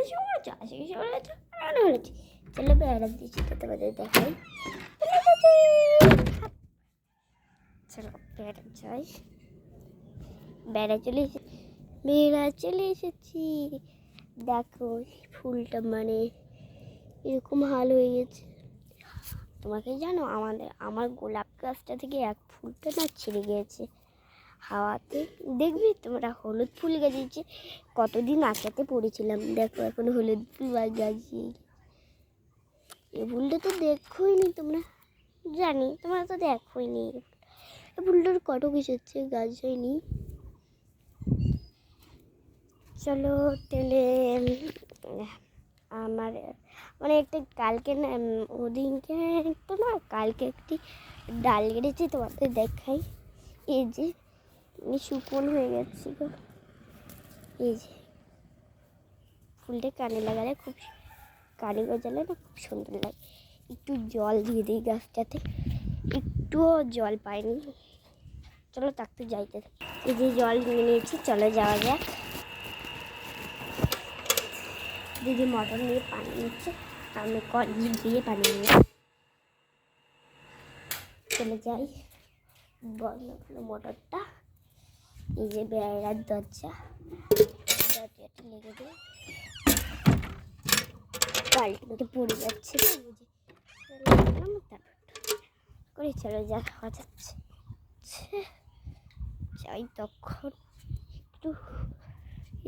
বেশি বলেছ, আশি বেশি বলেছ, রান্না বলেছি। চলো বেড়া দিচ্ছি তো তোমাদের দেখাই। চলো বেড়া যাই, বেড়া চলে এসেছি, বেড়া চলে এসেছি। দেখো ফুলটা মানে এরকম হাল হয়ে গেছে। তোমাকে জানো আমার গোলাপ গাছটা থেকে এক ফুলটা না ছিঁড়ে গিয়েছে হাওয়াতে। দেখবি তোমরা হলুদ ফুল গাছিয়েছে, কতদিন আঁকাতে পড়েছিলাম। দেখো এখন হলুদ ফুল গাছিয়ে, এই ফুলটা তো দেখোই নি তোমরা, জানি তোমরা তো দেখোই নি। এই ফুলটার কত কিছু হচ্ছে, গাছ হয়নি। চলো তাহলে আমার মানে একটা কালকে না ওদিনকে তো না কালকে একটি ডাল কেটেছি তোমাদের দেখাই। এই যে শুকনো হয়ে গেছে গো, এই যে ফুলটা কানে লাগালে খুব, কানে গজালে না খুব সুন্দর লাগে। একটু জল দিয়ে দিই গাছটাতে, একটুও জল পাইনি। চলো তাকতে যাইতে, এই যে জল নিয়ে নিয়েছি, চলো যাওয়া যাক। দিদি মটর নিয়ে পানি নিচ্ছে, আমি কল দিয়ে পানি নিয়ে চলে যাই। বন্ধ হলো মোটরটা। এই যে বেড়ার দরজাটা লেগে যায়, বাল্টিতে পড়ে যাচ্ছে তো বুঝি করে চলে যা হওয়া যাচ্ছে। যাই তখন একটু,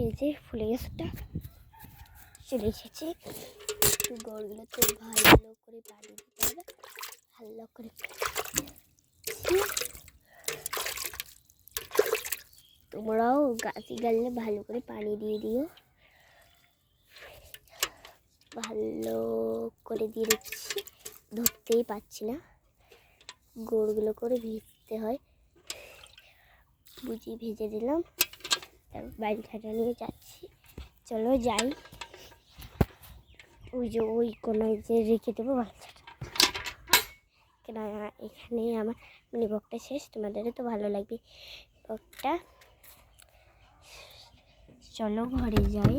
এই যে ফুলে গাছটা চলে এসেছে, একটু গড়গুলোতে ভালো করে পানি দিতে হবে, ভালো করে। তোমরাও গাছে গালে ভালো করে পানি দিয়ে দিও, ভালো করে দিয়ে দিচ্ছি। ধরতেই পারছি না, গোড়গুলো করে ভিজতে হয়, বুঝি ভেজে দিলাম। তারপর বাড়িখাটা নিয়ে যাচ্ছি, চলো যাই। ওই যে ওই কোনায় যে রেখে দেবো বাচ্চাটা। কেন এখানেই আমার মিনি ব্লগটা শেষ, তোমাদেরও তো ভালো লাগবে ব্লগটা। চলো ঘরে যাই।